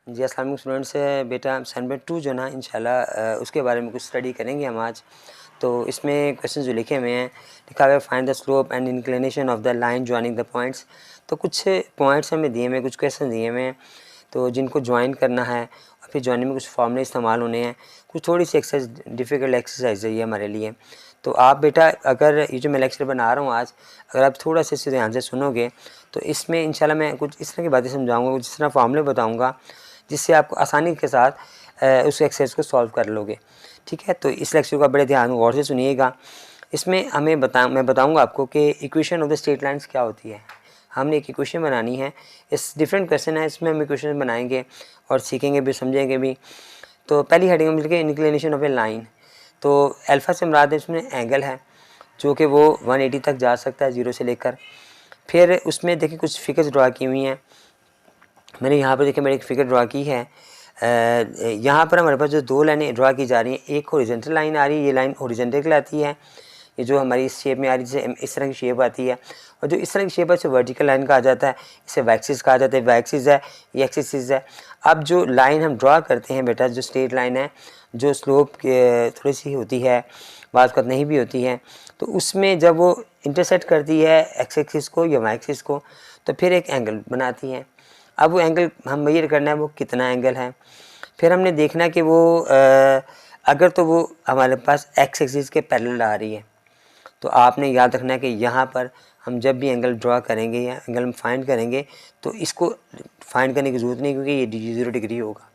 जी अस्सलाम वालेकुम स्टूडेंट्स। बेटा असाइनमेंट 2 जो ना इंशाल्लाह उसके बारे में कुछ स्टडी करेंगे हम आज। तो इसमें क्वेश्चन जो लिखे हुए हैं, लिखा हुआ है find the slope and inclination of the line joining the points. तो कुछ पॉइंट्स हमें दिए हुए हैं, कुछ क्वेश्चन दिए हुए हैं, तो जिनको ज्वाइन करना है और फिर ज्वाइनिंग में कुछ फॉर्मूले इस्तेमाल होने हैं। कुछ थोड़ी सी एक्सरसाइज डिफ़िकल्ट एक्सरसाइज है ये हमारे लिए। तो आप बेटा अगर ये जो मैं लेक्चर बना रहा हूँ आज, अगर आप थोड़ा सा इसे ध्यान से सुनोगे तो इसमें इंशाल्लाह मैं कुछ इस तरह की बातें समझाऊँगा, जिस तरह फॉर्मूले बताऊँगा, जिससे आप आसानी के साथ उस एक्सरसाइज को सॉल्व कर लोगे। ठीक है, तो इस लेक्चर को बड़े ध्यान गौर से सुनिएगा। इसमें मैं बताऊंगा आपको कि equation of the straight lines क्या होती है। हमने एक इक्वेशन बनानी है, इस डिफरेंट क्वेश्चन है, इसमें हम इक्वेशन बनाएंगे और सीखेंगे भी, समझेंगे भी। तो पहली हेडिंग में मिलकर इंक्लिनेशन ऑफ ए लाइन। तो अल्फ़ा से मुराद इसमें एंगल है जो कि वो 180 तक जा सकता है, 0 से लेकर। फिर उसमें देखिए कुछ फिगर्स ड्रा की हुई हैं। मैंने यहाँ पर देखिए मैंने एक फिगर ड्रा की है। यहाँ पर हमारे पास जो दो लाइनें ड्रा की जा रही हैं, एक हॉरिजॉन्टल लाइन आ रही है, ये लाइन हॉरिजॉन्टल कहलाती है, ये जो हमारी इस शेप में आ रही है, जैसे इस तरह की शेप आती है। और जो इस तरह की शेप है इसे वर्टिकल लाइन कहा जाता है, इसे वैक्सिस कहा जाता है। वैक्सिस है, ये एक्सिस है। अब जो लाइन हम ड्रा करते हैं बेटा, जो स्ट्रेट लाइन है, जो स्लोप थोड़ी सी होती है, बात बात नहीं भी होती है, तो उसमें जब वो इंटरसेक्ट करती है एक्स एक्सिस को या वाई एक्सिस को, तो फिर एक एंगल बनाती है। अब वो एंगल हम मेजर करना है वो कितना एंगल है। फिर हमने देखना कि वो अगर तो वो हमारे पास एक्स एक्सिस के पैरेलल आ रही है, तो आपने याद रखना है कि यहाँ पर हम जब भी एंगल ड्रा करेंगे या एंगल हम फाइंड करेंगे तो इसको फाइंड करने की ज़रूरत नहीं, क्योंकि ये 0 डिग्री होगा।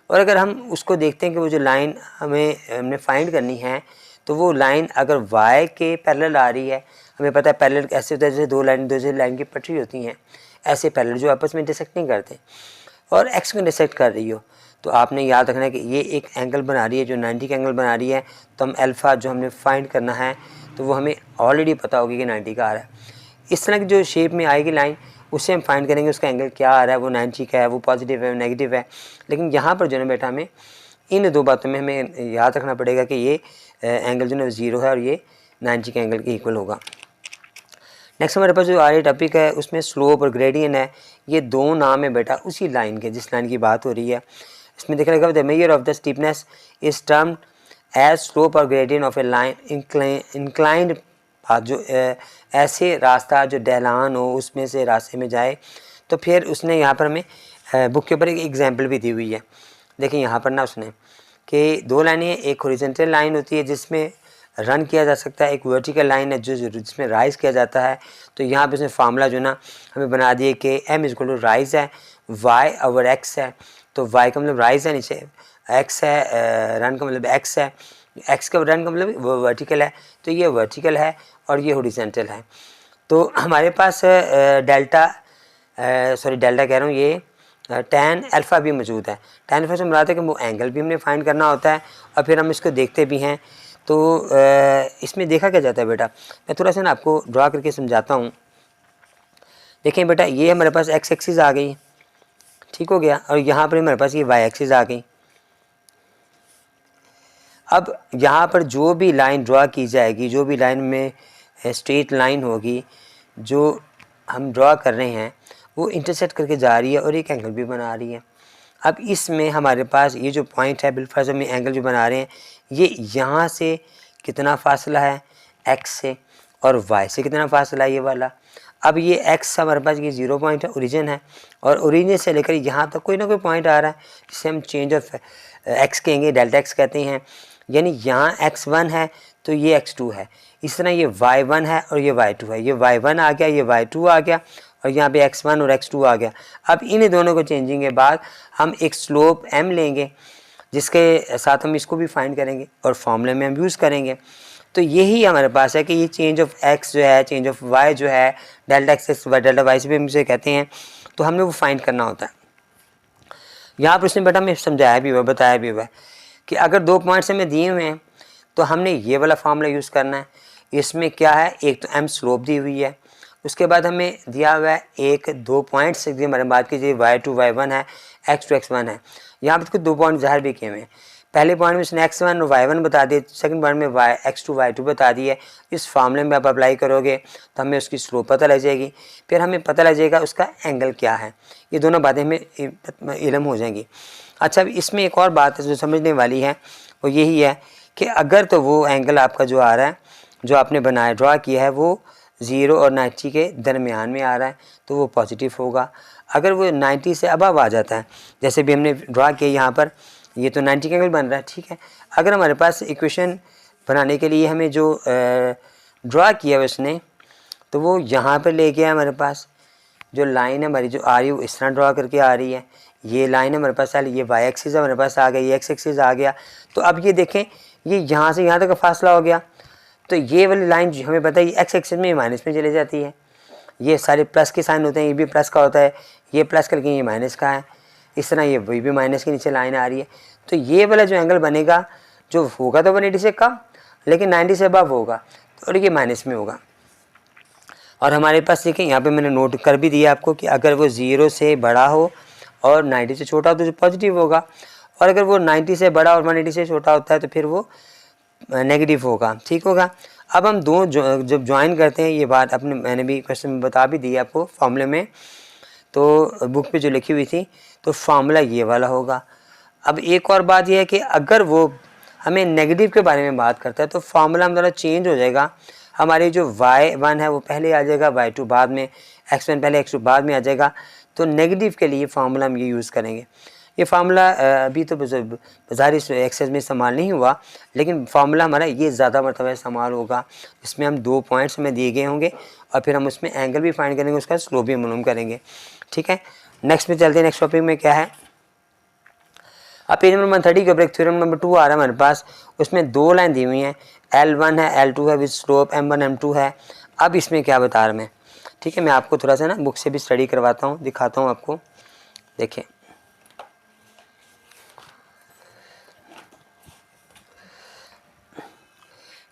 और अगर हम उसको देखते हैं कि वो जो लाइन हमने फाइंड करनी है, तो वो लाइन अगर वाई के पैरेलल आ रही है, हमें पता है पैरेलल ऐसे होता है जैसे दो लाइन की पटरी होती हैं, ऐसे पैरेलल जो आपस में इंटरसेक्ट नहीं करते, और एक्स को इंटरसेक्ट कर रही हो, तो आपने याद रखना है कि ये एक एंगल बना रही है जो 90 का एंगल बना रही है। तो हम अल्फ़ा जो हमने फाइंड करना है तो वो हमें ऑलरेडी पता होगी कि 90 का आ रहा है। इस तरह की जो शेप में आएगी लाइन, उससे हम फाइंड करेंगे उसका एंगल क्या आ रहा है, वो 90 का है, वो पॉजिटिव है, नेगेटिव है। लेकिन यहाँ पर जो है बेटा हमें इन दो बातों में हमें याद रखना पड़ेगा कि ये एंगल जो है 0 है और ये 90 के एंगल के इक्वल होगा। नेक्स्ट हमारे पास जो आ रही टॉपिक है उसमें स्लोप और ग्रेडियंट है। ये दो नाम है बेटा उसी लाइन के, जिस लाइन की बात हो रही है। इसमें देखा लगा the measure of the steepness is termed as slope और gradient of a line inclined path. जो ऐसे रास्ता जो ढलान हो उसमें से रास्ते में जाए, तो फिर उसने यहाँ पर हमें बुक के ऊपर एक एग्जाम्पल भी दी हुई है। देखिए यहाँ पर ना उसने कि दो लाइनें, एक हॉरिजॉन्टल लाइन होती है जिसमें रन किया जा सकता है, एक वर्टिकल लाइन है जो जिसमें राइज किया जाता है। तो यहाँ पे उसने फार्मूला जो ना हमें बना दिए कि m इक्वल टू राइज है y ओवर x है। तो y का मतलब राइज है, नीचे x है, रन का मतलब x है, x का रन का मतलब वर्टिकल है, तो ये वर्टिकल है और ये हॉरिजॉन्टल है। तो हमारे पास डेल्टा कह रहा हूँ, ये tan अल्फ़ा भी मौजूद है। tan अल्फ़ा से मुराद है कि वो एंगल भी हमने फाइंड करना होता है और फिर हम इसको देखते भी हैं। तो इसमें देखा क्या जाता है बेटा, मैं थोड़ा सा ना आपको ड्रा करके समझाता हूँ। देखें बेटा, ये हमारे पास एक्स एक्सिस आ गई, ठीक हो गया, और यहाँ पर हमारे पास ये वाई एक्सिस आ गई। अब यहाँ पर जो भी लाइन ड्रा की जाएगी, जो भी लाइन में स्ट्रेट लाइन होगी जो हम ड्रा कर रहे हैं, वो इंटरसेक्ट करके जा रही है और एक एंगल भी बना रही है। अब इसमें हमारे पास ये जो पॉइंट है, बिल्कुल में एंगल जो बना रहे हैं, ये यहाँ से कितना फासला है x से, और y से कितना फासला है ये वाला। अब ये x हमारे पास ये 0 पॉइंट है, ओरिजिन है, और ओरिजिन से लेकर यहाँ तक कोई ना कोई पॉइंट आ रहा है जिसे हम चेंज ऑफ x कहेंगे, डेल्टा x कहते हैं। यानी यहाँ x1 है तो ये x2 है, इस तरह ये y1 है और ये y2 है, ये y1 आ गया, ये y2 आ गया, और यहाँ पे x1 और x2 आ गया। अब इन दोनों को चेंजिंग के बाद हम एक स्लोप m लेंगे, जिसके साथ हम इसको भी फाइंड करेंगे और फॉर्मूले में हम यूज़ करेंगे। तो यही हमारे पास है कि ये चेंज ऑफ x जो है, चेंज ऑफ y जो है, डेल्टा x डेल्टा y से भी हम इसे कहते हैं, तो हमने वो फाइंड करना होता है। यहाँ पर उसने बेटा हमें समझाया भी हुआ, बताया भी हुआ है कि अगर दो पॉइंट्स हमें दिए हुए हैं तो हमने ये वाला फार्मूला यूज़ करना है। इसमें क्या है, एक तो m स्लोप दी हुई है, उसके बाद हमें दिया हुआ है एक दो पॉइंट्स की हमारे बात कीजिए y2 y1 है, x2 x1 है। यहाँ पर कुछ दो पॉइंट ज़ाहिर भी किए हुए हैं। पहले पॉइंट में उसने x1 और y1 बता दिए, सेकंड पॉइंट में x2 y2 बता दिया है। इस फार्मूले में आप अप्लाई करोगे तो हमें उसकी स्लोप पता लग जाएगी, फिर हमें पता लग जाएगा उसका एंगल क्या है। ये दोनों बातें हमें इल्म हो जाएंगी। अच्छा, अब इसमें एक और बात जो समझने वाली है वो यही है कि अगर तो वो एंगल आपका जो आ रहा है, जो आपने बनाया ड्रा किया है, वो 0 और 90 के दरमियान में आ रहा है तो वो पॉजिटिव होगा। अगर वो 90 से अबव आ जाता है, जैसे भी हमने ड्रा किया यहाँ पर, ये तो 90 का एंगल बन रहा है, ठीक है। अगर हमारे पास इक्वेशन बनाने के लिए हमें जो ड्रा किया है उसने, तो वो यहाँ पर ले गया हमारे पास जो लाइन है हमारी जो आ रही है वो इस तरह ड्रा करके आ रही है। ये लाइन है हमारे पास, ये वाई एक्सिस हमारे पास आ गया, ये एक्स एक्सिस आ गया। तो अब ये देखें, ये यहाँ से यहाँ तक का फासला हो गया, तो ये वाली लाइन जो हमें पता है एक्स एक्सिस में माइनस में चली जाती है। ये सारे प्लस के साइन होते हैं, ये भी प्लस का होता है, ये प्लस करके ये माइनस का है, इस तरह ये भी माइनस के नीचे लाइन आ रही है। तो ये वाला जो एंगल बनेगा जो होगा तो 180 से कम, लेकिन 90 से अबव होगा, और ये माइनस में होगा। और हमारे पास देखें यहाँ पे मैंने नोट कर भी दिया आपको कि अगर वो 0 से बड़ा हो और 90 से छोटा हो तो पॉजिटिव होगा, और अगर वो 90 से बड़ा और 180 से छोटा होता है तो फिर वो नेगेटिव होगा, ठीक होगा। अब हम दो जब ज्वाइन करते हैं, ये बात अपने मैंने भी क्वेश्चन में बता भी दी आपको फॉर्मूले में, तो बुक पे जो लिखी हुई थी, तो फार्मूला ये वाला होगा। अब एक और बात यह है कि अगर वो हमें नेगेटिव के बारे में बात करता है तो फार्मूला हमारा चेंज हो जाएगा। हमारी जो y1 है वो पहले आ जाएगा, y2 बाद में, x1 पहले x2 बाद में आ जाएगा। तो नेगेटिव के लिए फार्मूला हम ये यूज़ करेंगे। ये फार्मूला अभी तो बाज़ारी एक्सरसाइज में इस्तेमाल नहीं हुआ, लेकिन फार्मूला हमारा ये ज़्यादा मरतबा इस्तेमाल होगा, जिसमें हम 2 पॉइंट्स हमें दिए गए होंगे और फिर हम उसमें एंगल भी फाइंड करेंगे, उसका स्लोप भी मालूम करेंगे, ठीक है। नेक्स्ट में चलते हैं। नेक्स्ट टॉपिक में क्या है, अब पेज नंबर 130 के ऊपर एक थ्योरम नंबर 2 आ रहा है हमारे पास। उसमें 2 लाइन दी हुई हैं, L1 है, L2 है, विद स्लोप M1 M2 है। अब इसमें क्या बता रहा मैं, ठीक है, मैं आपको थोड़ा सा ना बुक से भी स्टडी करवाता हूँ, दिखाता हूँ आपको। देखें,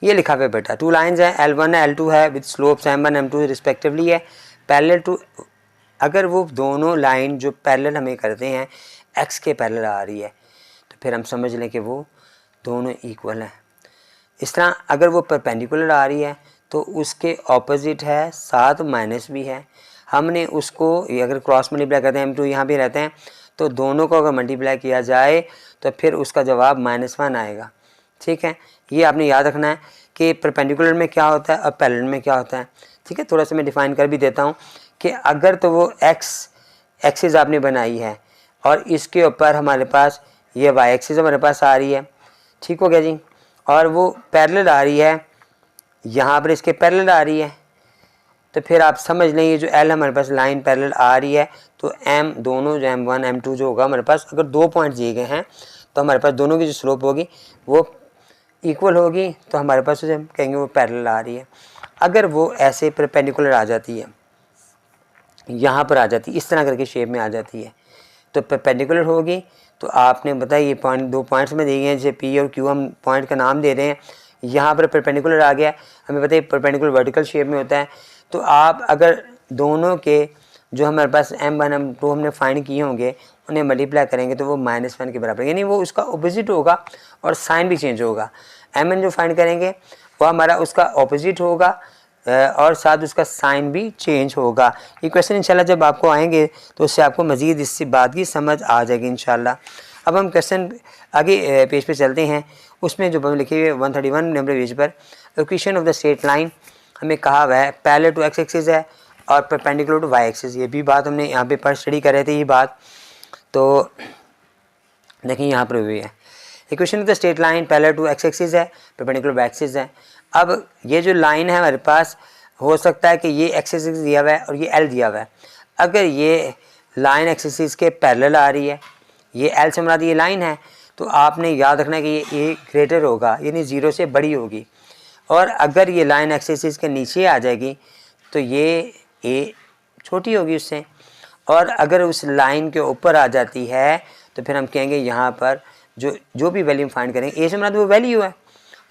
ये लिखा हुआ है बेटा, 2 लाइन्स हैं, L1 है, L2 है, with slopes M1 M2 respectively है, पैरेलल टू। अगर वो दोनों लाइन जो पैरेलल हमें करते हैं x के पैरेलल आ रही है तो फिर हम समझ लें कि वो दोनों इक्वल हैं। इस तरह अगर वो परपेंडिकुलर आ रही है तो उसके ऑपोजिट है, साथ माइनस भी है। हमने उसको अगर क्रॉस मल्टीप्लाई करते हैं, M2 यहाँ भी रहते हैं, तो दोनों को अगर मल्टीप्लाई किया जाए तो फिर उसका जवाब -1 आएगा, ठीक है। ये आपने याद रखना है कि परपेंडिकुलर में क्या होता है और पैरेलल में क्या होता है, ठीक है। थोड़ा सा मैं डिफाइन कर भी देता हूँ कि अगर तो वो x एक्सिस आपने बनाई है और इसके ऊपर हमारे पास ये y एक्सिस हमारे पास आ रही है, ठीक हो गया जी, और वो पैरेलल आ रही है, यहाँ पर इसके पैरेलल आ रही है, तो फिर आप समझ लें ये जो L हमारे पास लाइन पैरेलल आ रही है, तो M दोनों जो M1 M2 जो होगा हमारे पास, अगर 2 पॉइंट दिए गए हैं तो हमारे पास दोनों की जो स्लोप होगी वो इक्वल होगी, तो हमारे पास उसे हम कहेंगे वो पैरेलल आ रही है। अगर वो ऐसे परपेंडिकुलर आ जाती है, यहाँ पर आ जाती है, इस तरह करके शेप में आ जाती है, तो परपेंडिकुलर होगी, तो आपने बताया ये पॉइंट 2 पॉइंट्स में दिए गए हैं, जैसे P और Q हम पॉइंट का नाम दे रहे हैं, यहाँ पर परपेंडिकुलर आ गया, हमें पता है परपेंडिकुलर वर्टिकल शेप में होता है। तो आप अगर दोनों के जो हमारे पास M1 M2 हमने फाइंड किए होंगे उन्हें मल्टीप्लाई करेंगे तो वो -1 के बराबर, यानी वो उसका ऑपोजिट होगा और साइन भी चेंज होगा। M1 जो फाइंड करेंगे वो हमारा उसका ऑपोजिट होगा और साथ उसका साइन भी चेंज होगा। ये क्वेश्चन इंशाल्लाह जब आपको आएंगे तो उससे आपको मज़ीद इस बात की समझ आ जाएगी इंशाल्लाह। अब हम क्वेश्चन आगे पेज पे चलते हैं। उसमें जो लिखे हुए 131 नंबर पेज पर location of the straight line हमें कहा हुआ है पैरेलल टू x एक्सिस है और परपेंडिकुलर टू y एक्सिस। ये भी बात हमने यहाँ पे पर स्टडी कर रहे थे ये बात, तो देखिए यहाँ पर हुई है equation of the straight line parallel to x axis है, परपेंडिकुलर y एक्सिस है। अब ये जो लाइन है हमारे पास, हो सकता है कि ये x एक्सिस दिया हुआ है और ये L दिया हुआ है। अगर ये लाइन x एक्सिस के पैरेलल आ रही है, ये L से मुराद ये लाइन है, तो आपने याद रखना है कि ये ग्रेटर होगा, यानी 0 से बड़ी होगी। और अगर ये लाइन x एक्सिस के नीचे आ जाएगी तो ये a छोटी होगी उससे, और अगर उस लाइन के ऊपर आ जाती है तो फिर हम कहेंगे यहाँ पर जो भी वैल्यू फाइंड करेंगे, a से मुराद वो वैल्यू है।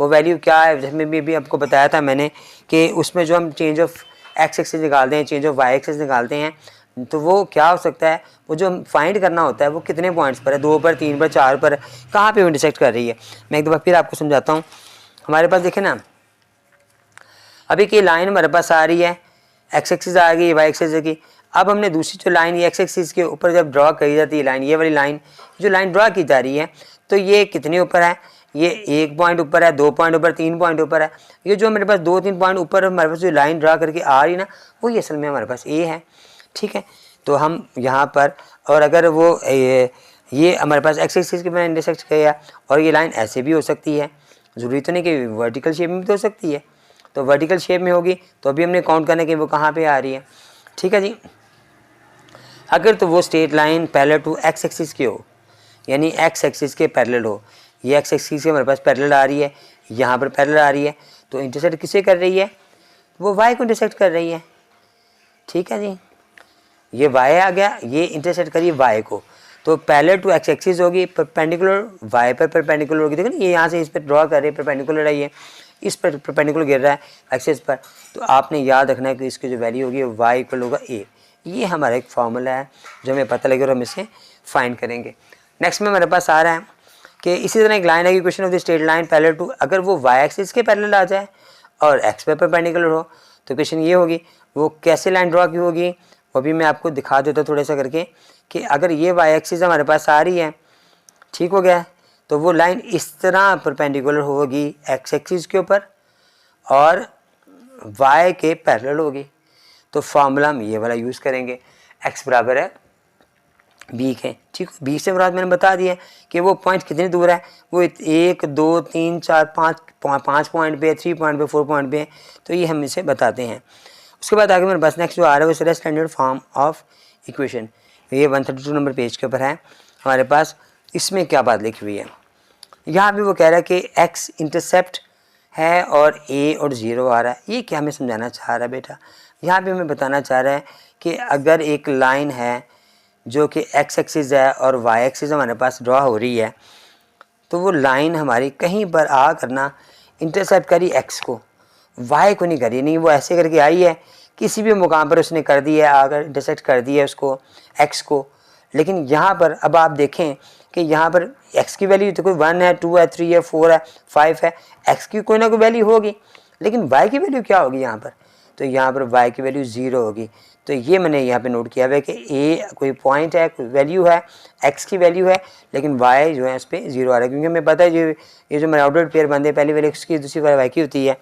वो वैल्यू क्या है, जिसमें भी आपको बताया था मैंने कि उसमें जो हम चेंज ऑफ x एक्सिस निकालते हैं, चेंज ऑफ y एक्सिस निकालते हैं, तो वो क्या हो सकता है, वो जो फाइंड करना होता है वो कितने पॉइंट्स पर है, 2 पर, 3 पर, 4 पर, कहाँ पे वो इंटरसेक्ट कर रही है। मैं एक दफ़ा फिर आपको समझाता हूँ। हमारे पास देखें ना, अभी की लाइन हमारे पास आ रही है, एक्स एक्सिस आ गई, वाई एक्सिस की। अब हमने दूसरी जो लाइन ये एक्स एक्सिस के ऊपर जब ड्रॉ करी जाती है लाइन, ये वाली लाइन जो लाइन ड्रॉ की जा रही है, तो ये कितने ऊपर है, ये 1 पॉइंट ऊपर है, 2 पॉइंट ऊपर, 3 पॉइंट ऊपर है। ये जो हमारे पास 2-3 पॉइंट ऊपर हमारे पास जो लाइन ड्रा करके आ रही ना, वो ये असल में हमारे पास ए है। ठीक है, तो हम यहाँ पर, और अगर वो ये हमारे पास एक्स एक्सिस के मैंने इंटरसेक्ट किया, और ये लाइन ऐसे भी हो सकती है, ज़रूरी तो नहीं कि वर्टिकल शेप में भी तो हो सकती है। तो वर्टिकल शेप में होगी तो अभी हमने काउंट करना कि वो कहाँ पे आ रही है। ठीक है जी, अगर तो वो straight line parallel to X axis की हो, यानी एक्स एक्सिस के पैरेलल हो, ये एक्स एक्सिस के हमारे पास पैरेलल आ रही है, यहाँ पर पैरेलल आ रही है, तो इंटरसेक्ट किसे कर रही है, वो वाई को इंटरसेक्ट कर रही है। ठीक है जी, ये वाई आ गया, ये इंटरसेक्ट करिए वाई को, तो पैरेलल टू एक्स एक्सिस होगी, परपेंडिकुलर वाई पर परपेंडिकुलर होगी। देखो ना, ये यहाँ से इस पर ड्रॉ कर रहे हैं, परपेंडिकुलर है, ये इस पर परपेंडिकुलर गिर रहा है एक्सिस पर। तो आपने याद रखना है कि इसकी जो वैल्यू होगी वाई इक्वल होगा ए। ये हमारा एक फार्मूला है जो हमें पता लगेगा और हम इसे फाइंड करेंगे। नेक्स्ट में हमारे पास आ रहा है कि इसी तरह एक लाइन है कि question of the straight line parallel to, अगर वो वाई एक्सिस के पैरेलल आ जाए और एक्स पे परपेंडिकुलर हो, तो क्वेश्चन ये होगी वो कैसे लाइन ड्रॉ की होगी, वो भी मैं आपको दिखा देता हूँ थोड़ा सा करके, कि अगर ये वाई एक्सिस हमारे पास आ रही है, ठीक हो गया, तो वो लाइन इस तरह परपेंडिकुलर होगी एक्स एक्सिस के ऊपर और वाई के पैरेलल होगी। तो फार्मूला हम ये वाला यूज़ करेंगे, एक्स बराबर है बी के। ठीक, बी से मुराद मैंने बता दिया कि वो पॉइंट कितनी दूर है, वो 1 2 3 4 5 पॉइंट पे, 3 पॉइंट पे, 4 पॉइंट पे, तो ये हम इसे बताते हैं। उसके बाद आगे मेरे पास नेक्स्ट जो आ रहा है वो स्टैंडर्ड फॉर्म ऑफ इक्वेशन, ये 132 नंबर पेज के ऊपर है हमारे पास। इसमें क्या बात लिखी हुई है, यहाँ भी वो कह रहा है कि एक्स इंटरसेप्ट है और ए और 0 आ रहा है। ये क्या हमें समझाना चाह रहा है बेटा, यहाँ भी हमें बताना चाह रहा है कि अगर एक लाइन है जो कि एक्स एक्सिस है और वाई एक्सिस हमारे पास ड्रॉ हो रही है, तो वो लाइन हमारी कहीं पर आ करना इंटरसेप्ट करी एक्स को, वाई को नहीं करी। नहीं, वो ऐसे करके आई है, किसी भी मुकाम पर उसने कर दी है, आकर इंटरसेक्ट कर दी है उसको, एक्स को। लेकिन यहाँ पर अब आप देखें कि यहाँ पर एक्स की वैल्यू तो कोई 1 है, 2 है, 3 है, 4 है, 5 है, एक्स की कोई ना कोई वैल्यू होगी, लेकिन वाई की वैल्यू क्या होगी यहाँ पर, तो यहाँ पर वाई की वैल्यू 0 होगी। तो ये मैंने यहाँ पे नोट किया हुआ है कि ए कोई पॉइंट है, कोई वैल्यू है, एक्स की वैल्यू है, लेकिन वाई जो है उस पर 0 आ रहा है, क्योंकि हमें पता है ये जो मेरे आउटवर्ड पेयर बनते हैं, पहली वैल्यू एक्स की, दूसरी वाई की होती है।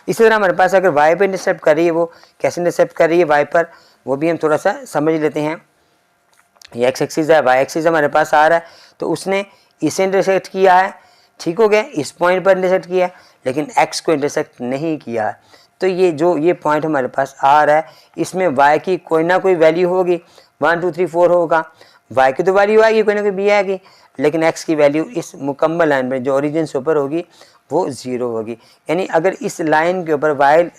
इसी तरह हमारे पास अगर वाई पर इंटरसेप्ट कर रही है, वो कैसे इंटरसेप्ट कर रही है वाई पर, वो भी हम थोड़ा सा समझ लेते हैं। ये एक्स एक्सिस है, वाई एक्सिस हमारे पास आ रहा है, तो उसने इसे इंटरसेक्ट किया है, ठीक हो गया, इस पॉइंट पर इंटरसेक्ट किया है, लेकिन एक्स को इंटरसेक्ट नहीं किया है। तो ये पॉइंट हमारे पास आ रहा है, इसमें वाई की कोई ना कोई वैल्यू होगी, 1 2 3 4 होगा, वाई की तो वैल्यू आएगी, कोई ना कोई बी आएगी, लेकिन एक्स की वैल्यू इस मुकम्मल लाइन पर जो ओरिजिन से ऊपर होगी वो 0 होगी। यानी अगर इस लाइन के ऊपर वाई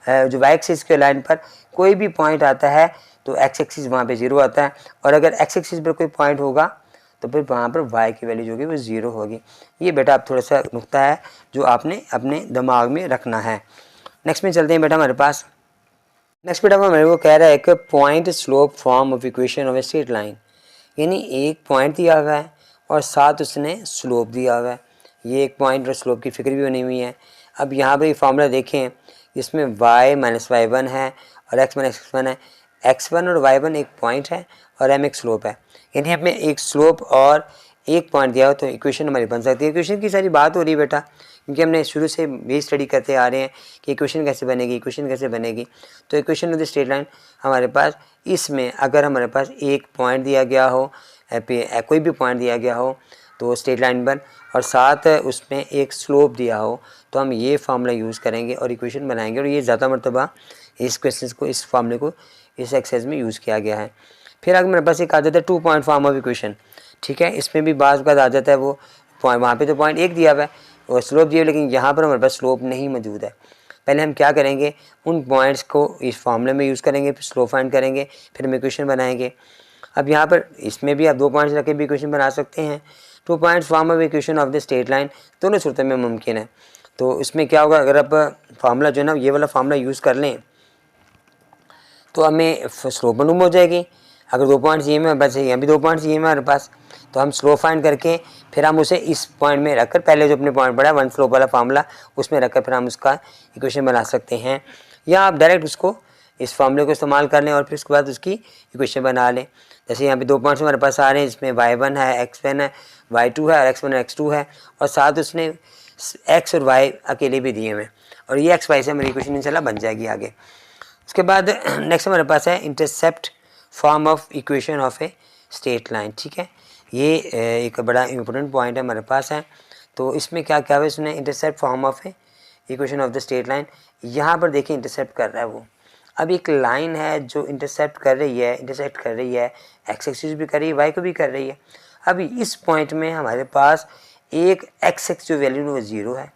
जो वाई एक्सिस के लाइन पर कोई भी पॉइंट आता है तो एक्स एक्सिस वहाँ पे 0 आता है, और अगर एक्स एक्सिस पर कोई पॉइंट होगा तो फिर वहाँ पर वाई की वैल्यू जो होगी वो 0 होगी। ये बेटा आप थोड़ा सा नुक्ता है जो आपने अपने दिमाग में रखना है। नेक्स्ट में चलते हैं बेटा हमारे पास। नेक्स्ट बेटा मेरे को कह रहा है कि point slope form of equation of a straight line, यानी एक पॉइंट दिया हुआ है और साथ उसने स्लोप दिया हुआ है। ये एक पॉइंट और स्लोप की फिक्र भी बनी हुई है। अब यहाँ पर ये फार्मूला देखें, इसमें y माइनस y1 है और x माइनस x1 है। x1 और y1 एक पॉइंट है और m एक स्लोप है, यानी हमें एक स्लोप और एक पॉइंट दिया हो तो इक्वेशन हमारी बन सकती है। इक्वेशन की सारी बात हो रही है बेटा, क्योंकि हमने शुरू से भी स्टडी करते आ रहे हैं कि इक्वेशन कैसे बनेगी, इक्वेशन कैसे बनेगी। तो equation of the straight line हमारे पास, इसमें अगर हमारे पास एक पॉइंट दिया गया हो, कोई भी पॉइंट दिया गया हो तो स्ट्रेट लाइन पर, और साथ उसमें एक स्लोप दिया हो, तो हम ये फार्मूला यूज़ करेंगे और इक्वेशन बनाएंगे। और ये ज़्यादा मरतबा इस क्वेश्चन को, इस फार्मूले को इस एक्सरसाइज में यूज़ किया गया है। फिर अगर मेरे पास एक आ जाता है 2 पॉइंट फॉर्म ऑफ इक्वेशन, ठीक है, इसमें भी बाज़ आ जाता है वो पॉइंट, वहाँ पे तो पॉइंट एक दिया हुआ है और स्लोप दिया, लेकिन यहाँ पर हमारे पास स्लोप नहीं मौजूद है। पहले हम क्या करेंगे, उन पॉइंट्स को इस फार्मूले में यूज़ करेंगे, फिर स्लोप फाइंड करेंगे, फिर हम इक्वेशन बनाएंगे। अब यहाँ पर इसमें भी आप 2 पॉइंट्स रख के भी इक्वेशन बना सकते हैं। 2 points form of equation of the straight line, दोनों सूरतों में मुमकिन है। तो इसमें क्या होगा, अगर आप फार्मूला जो है ना ये वाला फार्मूला यूज़ कर लें तो हमें स्लोप मालूम हो जाएगी। अगर 2 पॉइंट चाहिए हमारे पास, यहाँ भी 2 पॉइंट चाहिए हमारे पास, तो हम स्लोप फाइंड करके फिर हम उसे इस पॉइंट में रखकर, पहले जो अपने पॉइंट पड़ा वन स्लोप वाला फार्मूला उसमें रखकर फिर हम उसका इक्वेशन बना सकते हैं, या आप डायरेक्ट उसको इस फार्मूले को इस्तेमाल कर लें और फिर उसके बाद उसकी इक्वेशन बना लें। जैसे यहाँ पे 2 पॉइंट्स हमारे पास आ रहे हैं, जिसमें y1 है, x1 है, y2 है और x1 और x2 है, और साथ उसने x और y अकेले भी दिए हुए हैं, और ये x y से हमारी इक्वेशन इंशाल्लाह बन जाएगी आगे। उसके बाद नेक्स्ट हमारे पास है intercept form of equation of a straight line. ठीक है, ये एक बड़ा इंपॉर्टेंट पॉइंट है हमारे पास है। तो इसमें क्या क्या है, इसने intercept form of A equation of the straight line, यहाँ पर देखिए इंटरसेप्ट कर रहा है वो। अब एक लाइन है जो इंटरसेप्ट कर रही है एक्स एक्सिस भी कर रही है, वाई को भी कर रही है। अभी इस पॉइंट में हमारे पास एक एक्स एक्स जो वैल्यू है वो 0 है,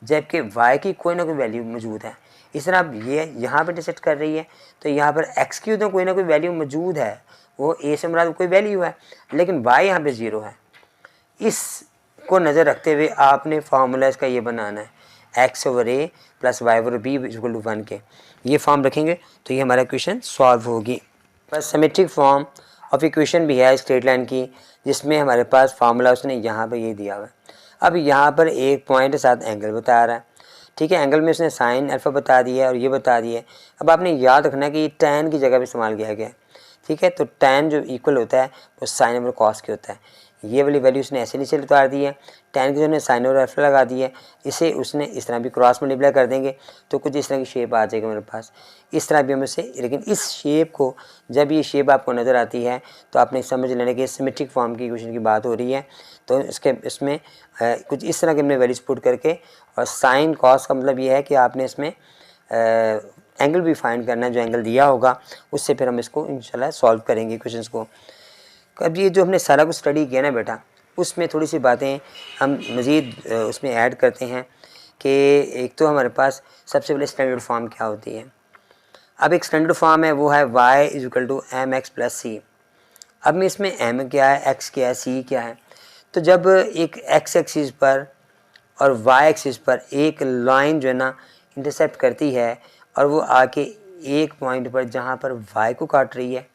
जबकि वाई की कोई ना कोई वैल्यू मौजूद है। इस तरह अब ये यहाँ पर इंटरसेक्ट कर रही है, तो यहाँ पर एक्स की तो कोई ना कोई वैल्यू मौजूद है, वो ए से मुराद कोई वैल्यू है, लेकिन वाई यहाँ पे 0 है। इसको नज़र रखते हुए आपने फार्मूला इसका ये बनाना है, X over A plus Y over B equal to 1 के। ये फॉर्म रखेंगे तो ये हमारा इक्वेशन सॉल्व होगी। बस सिमेट्रिक फॉर्म ऑफ इक्वेशन भी है स्ट्रेट लाइन की, जिसमें हमारे पास फार्मूला उसने यहाँ पर ये दिया हुआ है। अब यहाँ पर एक पॉइंट के साथ एंगल बता रहा है। ठीक है, एंगल में उसने साइन अल्फ़ा बता दिया है और ये बता दिया है। अब आपने याद रखना है कि टैन की जगह पे इस्तेमाल किया गया है। ठीक है, तो टैन जो इक्वल होता है वो साइन ओवर कॉस के होता है। ये वाली वैल्यू उसने ऐसे नीचे उतार दी है, टैन की जो ने साइन ओवर अल्फ़ा लगा दी है, इसे उसने इस तरह भी क्रॉस मल्टीप्लाई कर देंगे तो कुछ इस तरह की शेप आ जाएगी मेरे पास। इस तरह भी हम इसे, लेकिन इस शेप को, जब ये शेप आपको नज़र आती है तो आपने समझ लेना कि सिमेट्रिक फॉर्म की इक्वेशन की बात हो रही है। तो इसमें कुछ इस तरह के हमने वैल्यूज पुट करके, और साइन कॉस का मतलब ये है कि आपने इसमें एंगल भी फाइंड करना है, जो एंगल दिया होगा उससे फिर हम इसको इंशाल्लाह सॉल्व करेंगे क्वेश्चंस को। अब ये जो हमने सारा कुछ स्टडी किया ना बेटा, उसमें थोड़ी सी बातें हम मज़ीद उसमें ऐड करते हैं कि एक तो हमारे पास सबसे पहले स्टैंडर्ड फॉर्म क्या होती है। अब एक स्टैंडर्ड फॉर्म है, वो है y equal to m x plus c. अब में इसमें m क्या है, x क्या है, c क्या है। तो जब एक x एक्सिस पर और y एक्सिस पर एक लाइन जो है ना इंटरसेप्ट करती है, और वो आके एक पॉइंट पर जहाँ पर y को काट रही है,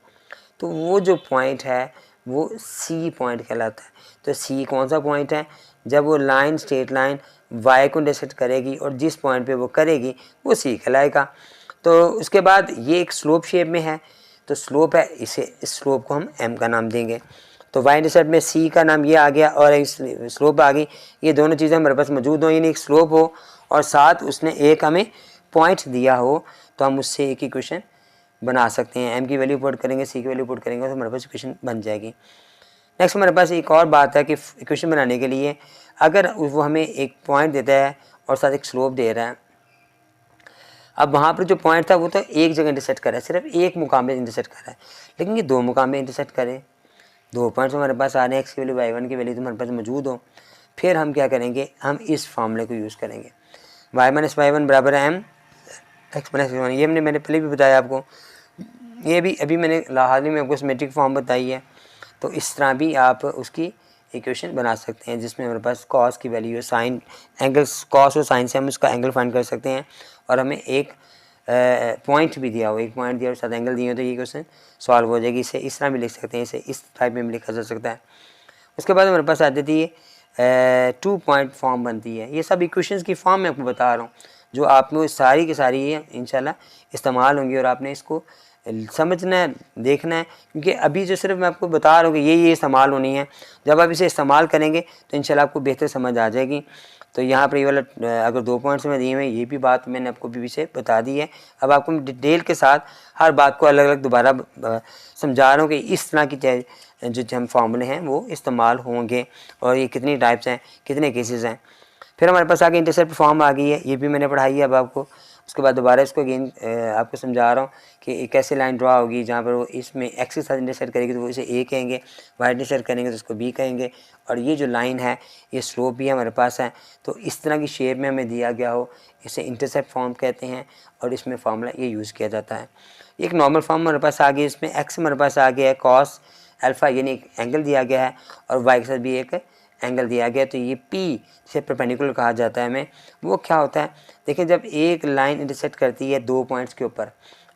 तो वो जो पॉइंट है वो C पॉइंट कहलाता है। तो C कौन सा पॉइंट है, जब वो लाइन स्ट्रेट लाइन y को इंटरसेक्ट करेगी और जिस पॉइंट पे वो करेगी वो C कहलाएगा। तो उसके बाद ये एक स्लोप शेप में है, तो स्लोप है, इस स्लोप को हम m का नाम देंगे। तो y इंटरसेप्ट में C का नाम ये आ गया और इस स्लोप आ गई। ये दोनों चीज़ें हमारे पास मौजूद हो, यानी एक स्लोप हो और साथ उसने एक हमें पॉइंट दिया हो, तो हम उससे एक इक्वेशन बना सकते हैं। m की वैल्यू पुट करेंगे, c की वैल्यू पुट करेंगे, तो हमारे पास इक्वेशन बन जाएगी। नेक्स्ट हमारे पास एक और बात है कि इक्वेशन बनाने के लिए अगर वो हमें एक पॉइंट देता है और साथ एक स्लोप दे रहा है, अब वहाँ पर जो पॉइंट था वो तो एक जगह इंटरसेक्ट कर रहा है, सिर्फ एक मुकाम में इंटरसेक्ट कर रहा है, लेकिन ये 2 मुकाम में इंटरसेक्ट करें। 2 पॉइंट्स हमारे पास आ रहे हैं, एक्स की वैल्यू y1 की वैल्यू तो हमारे पास मौजूद हो, फिर हम क्या करेंगे, हम इस फार्मूले को यूज़ करेंगे। y माइनस y1 बराबर है m एक्स माइनस y1। ये मैंने पहले भी बताया आपको, ये भी अभी मैंने हाल ही में आपको सिमेट्रिक फॉर्म बताई है। तो इस तरह भी आप उसकी इक्वेशन बना सकते हैं, जिसमें हमारे पास कॉस की वैल्यू है, साइन एंगल्स कॉस और साइन से हम उसका एंगल फाइंड कर सकते हैं, और हमें एक पॉइंट भी दिया हो, एक पॉइंट दिया और साथ एंगल दिए हो, तो ये क्वेश्चन सॉल्व हो जाएगी। इसे इस तरह भी लिख सकते हैं, इसे इस टाइप में भी लिखा जा सकता है। उसके बाद हमारे पास आ जाती है 2 पॉइंट फॉर्म बनती है। ये सब इक्वेशंस की फॉर्म मैं आपको बता रहा हूँ, जो आप में सारी की सारी इंशाल्लाह इस्तेमाल होंगी, और आपने इसको समझना है, देखना है, क्योंकि अभी जो सिर्फ मैं आपको बता रहा हूँ कि ये इस्तेमाल होनी है, जब आप इसे इस्तेमाल करेंगे तो इंशाल्लाह आपको बेहतर समझ आ जाएगी। तो यहाँ पर ये वाला अगर 2 पॉइंट्स में दिए हुए हैं, ये भी बात मैंने आपको भी से बता दी है। अब आपको डिटेल के साथ हर बात को अलग अलग दोबारा समझा रहा हूँ कि इस तरह की जो हम फार्मूले हैं वो इस्तेमाल होंगे, और ये कितनी टाइप्स हैं, कितने केसेस हैं। फिर हमारे पास आगे इंटरसेप्ट फॉर्म आ गई है, ये भी मैंने पढ़ाई है अब आपको। उसके बाद दोबारा इसको अगेन आपको समझा रहा हूँ कि कैसे लाइन ड्रा होगी, जहाँ पर वो इसमें एक्स के साथ इंटरसेक्ट करेगी तो वो इसे ए कहेंगे, वाई इंटरसेक्ट करेंगे तो उसको बी कहेंगे, और ये जो लाइन है ये स्लोप भी हमारे पास है। तो इस तरह की शेप में हमें दिया गया हो, इसे इंटरसेप्ट फॉर्म कहते हैं, और इसमें फार्मूला ये यूज़ किया जाता है। एक नॉर्मल फॉर्म हमारे पास आ गया, इसमें एक्स हमारे पास आ गया है कॉस अल्फ़ा, यानी एक एंगल दिया गया है, और वाई के साथ भी एक एंगल दिया गया। तो ये पी से परपेंडिकुलर कहा जाता है हमें। वो क्या होता है, देखिए जब एक लाइन इंटरसेक्ट करती है 2 पॉइंट्स के ऊपर,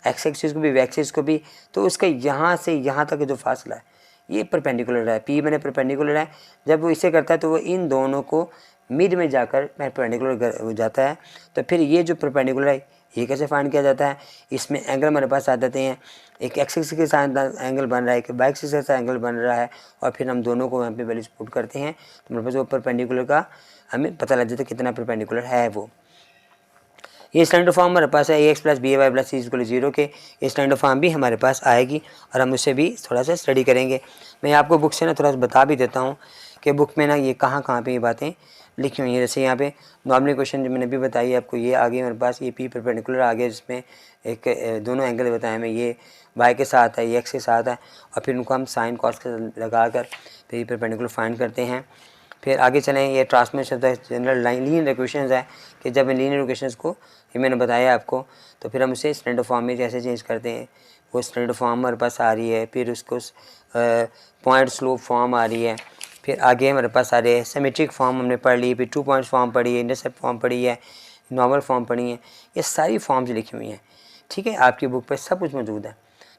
एक्स एक्सिस को भी वाई एक्सिस को भी, तो उसका यहाँ से यहाँ तक जो फासला है ये परपेंडिकुलर है, पी मैंने परपेंडिकुलर है। जब वो इसे करता है तो वो इन दोनों को मिड में जाकर परपेंडिकुलर हो जाता है। तो फिर ये जो परपेंडिकुलर है ये कैसे फाइंड किया जाता है, इसमें एंगल हमारे पास आ जाते हैं, एक एक्स एक्सिस के साथ एंगल बन रहा है, एक वाई एक्सिस के साथ एंगल बन रहा है, और फिर हम दोनों को यहाँ पे वैल्यूज पुट करते हैं तो हमारे पास वो परपेंडिकुलर का हमें पता लग जाता है कितना परपेंडिकुलर है वो। ये स्टैंडर्ड फॉर्म हमारे पास है ax plus b y plus c equal 0 के, ये स्टैंडर्ड फॉर्म भी हमारे पास आएगी और हम उससे भी थोड़ा सा स्टडी करेंगे। मैं आपको बुक से ना थोड़ा सा बता भी देता हूँ कि बुक में ना ये कहाँ कहाँ पे ये बातें लिखी हुई हैं। जैसे यहाँ पे नॉर्मली क्वेश्चन जो मैंने भी बताई आपको, ये आगे मेरे पास ये पी परपेंडिकुलर आ गया जिसमें एक दोनों एंगल बताए हमें, ये वाई के साथ है, ये एक्स के साथ है, और फिर उनको हम साइन कॉस के लगा कर फिर ये परपेंडिकुलर फाइंड करते हैं। फिर आगे चलें, ये transmission of the general linear equations है कि जब लीनियर इक्वेशंस को ये मैंने बताया आपको, तो फिर हम उसे स्टैंडर्ड फॉर्म में कैसे चेंज करते हैं। वो स्टैंडर्ड फॉर्म हमारे पास आ रही है, फिर उसको पॉइंट स्लोप फॉर्म आ रही है, फिर आगे हमारे पास आ रहे हैं सिमेट्रिक फॉर्म हमने पढ़ ली, फिर 2 पॉइंट्स फॉर्म पढ़ी है, इंटरसेप्ट फॉर्म पढ़ी है, नॉर्मल फॉर्म पढ़ी है। ये सारी फॉर्म्स लिखी हुई हैं, ठीक है, आपकी बुक पर सब कुछ मौजूद है,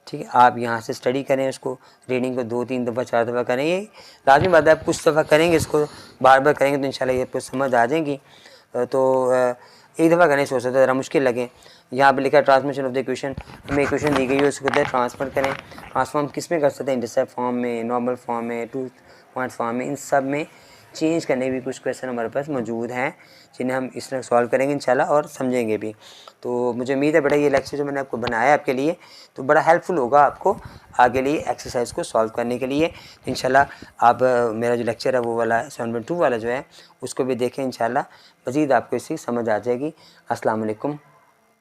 ठीक है। आप यहाँ से स्टडी करें, उसको रीडिंग को 2-3 दफ़ा 4 दफ़ा करें। ये लाजमी बात है, आप कुछ दफ़ा करेंगे इसको, बार बार करेंगे तो इंशाल्लाह ये आपको समझ आ जाएगी। तो एक दफ़ा करने सोच सकते ज़रा मुश्किल लगे। यहाँ पे लिखा है ट्रांसमिशन ऑफ द इक्वेशन, हमें इक्वेशन दी गई है उसको कहते हैं ट्रांसफर करें। ट्रांसफॉर्म किस में कर सकते हैं, इंटरसेप्ट फॉर्म में, नॉर्मल फॉर्म में, 2 पॉइंट फॉर्म में, इन सब में चेंज करने भी कुछ क्वेश्चन हमारे पास मौजूद हैं जिन्हें हम इस तरह सॉल्व करेंगे इंशाल्लाह और समझेंगे भी। तो मुझे उम्मीद है बेटा ये लेक्चर जो मैंने आपको बनाया आपके लिए तो बड़ा हेल्पफुल होगा आपको आगे लिए एक्सरसाइज को सॉल्व करने के लिए। इंशाल्लाह आप मेरा जो लेक्चर है वो वाला 7.2 वाला जो है उसको भी देखें, इंशाल्लाह मज़ीद आपको इससे समझ आ जाएगी। अस्सलाम वालेकुम।